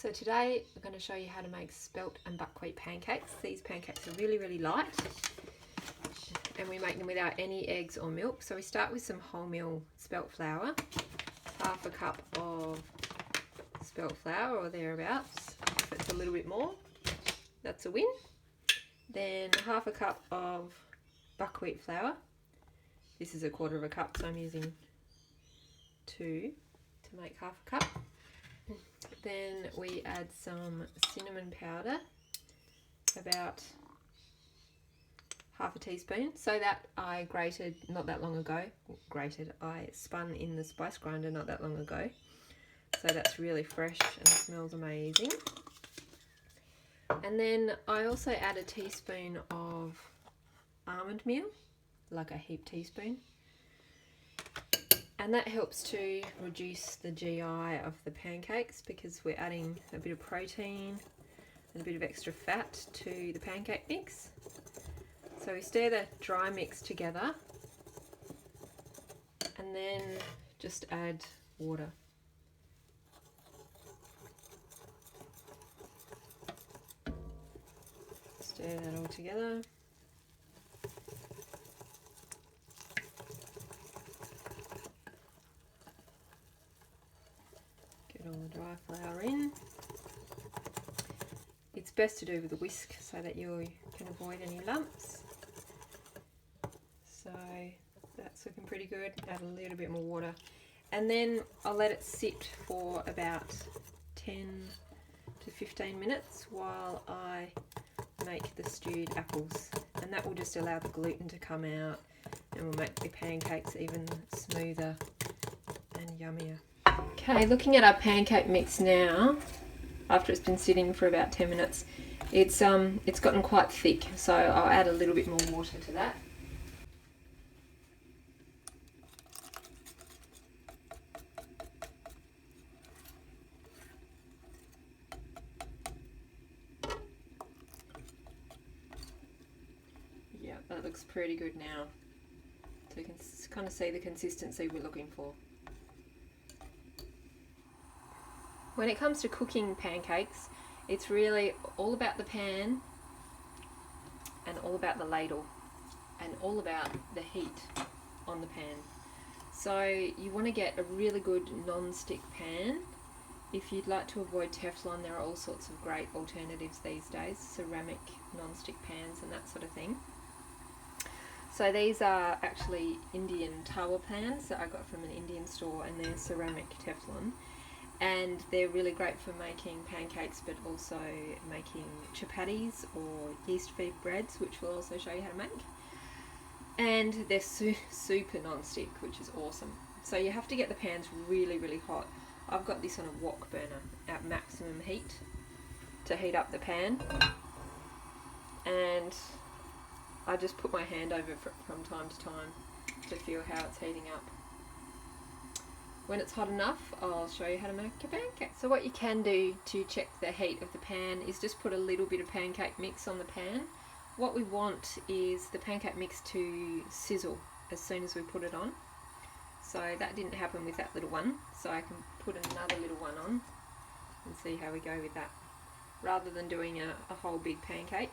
So today I'm going to show you how to make spelt and buckwheat pancakes. These pancakes are really light and we make them without any eggs or milk. So we start with some wholemeal spelt flour, half a cup of spelt flour or thereabouts. If it's a little bit more, that's a win. Then half a cup of buckwheat flour. This is a quarter of a cup, so I'm using 2 to make half a cup. Then we add some cinnamon powder, about half a teaspoon. So that I grated not that long ago. I spun in the spice grinder not that long ago. So that's really fresh and smells amazing. And then I also add a teaspoon of almond meal, like a heaped teaspoon. And that helps to reduce the GI of the pancakes because we're adding a bit of protein and a bit of extra fat to the pancake mix. So we stir the dry mix together and then just add water. Stir that all together. All the dry flour in. It's best to do with a whisk so that you can avoid any lumps. So that's looking pretty good. Add a little bit more water and then I'll let it sit for about 10 to 15 minutes while I make the stewed apples, and that will just allow the gluten to come out and will make the pancakes even smoother and yummier. Okay, looking at our pancake mix now, after it's been sitting for about 10 minutes, it's gotten quite thick, so I'll add a little bit more water to that. Yeah, that looks pretty good now. So you can kind of see the consistency we're looking for. When it comes to cooking pancakes, it's really all about the pan and all about the ladle and all about the heat on the pan. So you want to get a really good non-stick pan. If you'd like to avoid Teflon, there are all sorts of great alternatives these days, ceramic non-stick pans and that sort of thing. So these are actually Indian tawa pans that I got from an Indian store, and they're ceramic Teflon. And they're really great for making pancakes, but also making chapatis or yeast feed breads, which we'll also show you how to make. And they're super non-stick, which is awesome. So you have to get the pans really hot. I've got this on a wok burner at maximum heat to heat up the pan. And I just put my hand over it from time to time to feel how it's heating up. When it's hot enough, I'll show you how to make a pancake. So what you can do to check the heat of the pan is just put a little bit of pancake mix on the pan. What we want is the pancake mix to sizzle as soon as we put it on. So that didn't happen with that little one, so I can put another little one on and see how we go with that, rather than doing a whole big pancake.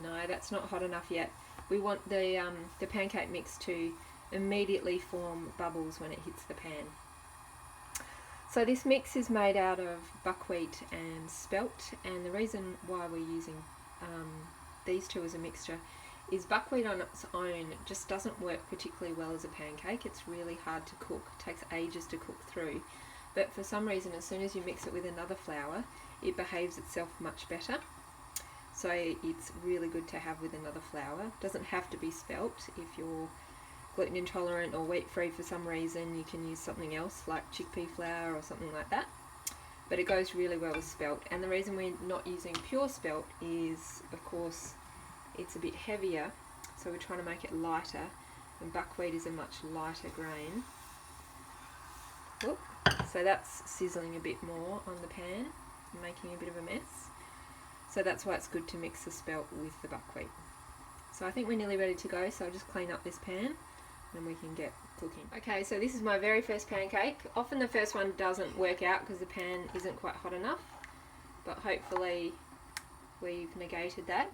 No, that's not hot enough yet. We want the pancake mix to immediately form bubbles when it hits the pan. So this mix is made out of buckwheat and spelt, and the reason why we're using these two as a mixture is buckwheat on its own just doesn't work particularly well as a pancake. It's really hard to cook, it takes ages to cook through, but for some reason as soon as you mix it with another flour it behaves itself much better. So it's really good to have with another flour. It doesn't have to be spelt. If you're gluten intolerant or wheat free for some reason, you can use something else like chickpea flour or something like that, but it goes really well with spelt. And the reason we're not using pure spelt is, of course, it's a bit heavier, so we're trying to make it lighter, and buckwheat is a much lighter grain. Whoop. So that's sizzling a bit more on the pan, making a bit of a mess. So that's why it's good to mix the spelt with the buckwheat. So I think we're nearly ready to go, so I'll just clean up this pan. and we can get cooking. Okay, so this is my very first pancake. Often the first one doesn't work out because the pan isn't quite hot enough, but hopefully we've negated that.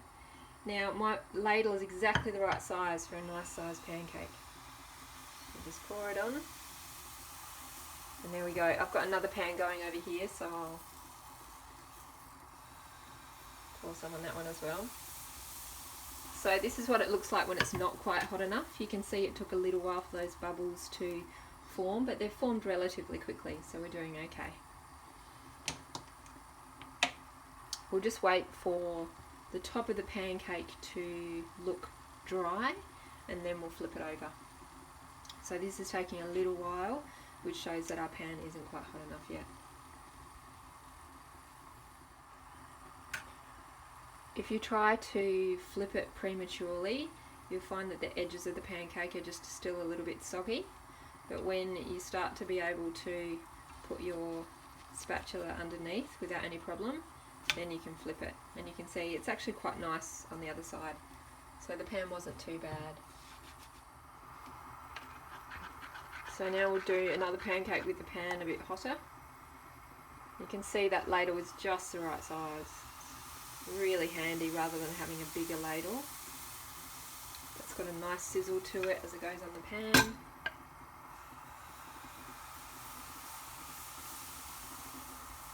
Now my ladle is exactly the right size for a nice sized pancake. So just pour it on, and there we go. I've got another pan going over here, so I'll pour some on that one as well. So this is what it looks like when it's not quite hot enough. You can see it took a little while for those bubbles to form, but they've formed relatively quickly, so we're doing okay. We'll just wait for the top of the pancake to look dry, and then we'll flip it over. So this is taking a little while, which shows that our pan isn't quite hot enough yet. If you try to flip it prematurely, you'll find that the edges of the pancake are just still a little bit soggy. But when you start to be able to put your spatula underneath without any problem, then you can flip it. And you can see it's actually quite nice on the other side. So the pan wasn't too bad. So now we'll do another pancake with the pan a bit hotter. You can see that ladle is just the right size. Really handy rather than having a bigger ladle. It's got a nice sizzle to it as it goes on the pan.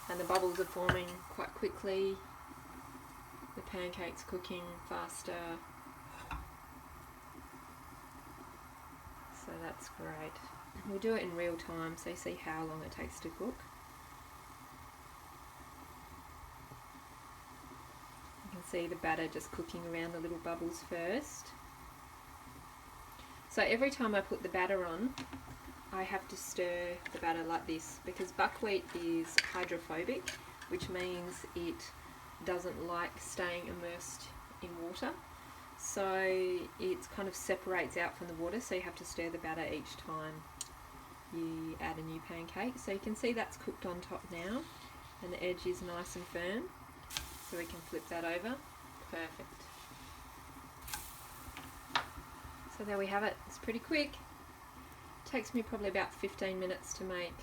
And the bubbles are forming quite quickly. The pancake's cooking faster. So that's great. We'll do it in real time so you see how long it takes to cook. You can see the batter just cooking around the little bubbles first. So every time I put the batter on, I have to stir the batter like this, because buckwheat is hydrophobic, which means it doesn't like staying immersed in water. So it kind of separates out from the water, so you have to stir the batter each time you add a new pancake. So you can see that's cooked on top now, and the edge is nice and firm, so we can flip that over. Perfect. So there we have it. It's pretty quick. Takes me probably about 15 minutes to make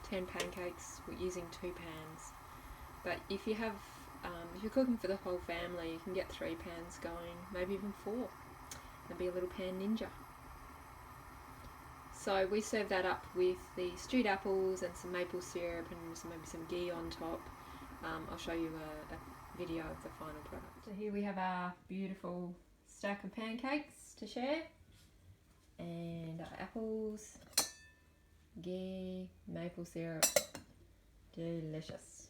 10 pancakes using 2 pans. But if you have, if you're cooking for the whole family, you can get 3 pans going, maybe even 4, and be a little pan ninja. So we serve that up with the stewed apples and some maple syrup and maybe some ghee on top. I'll show you a video of the final product. So here we have our beautiful stack of pancakes to share. And our apples, ghee, maple syrup, delicious.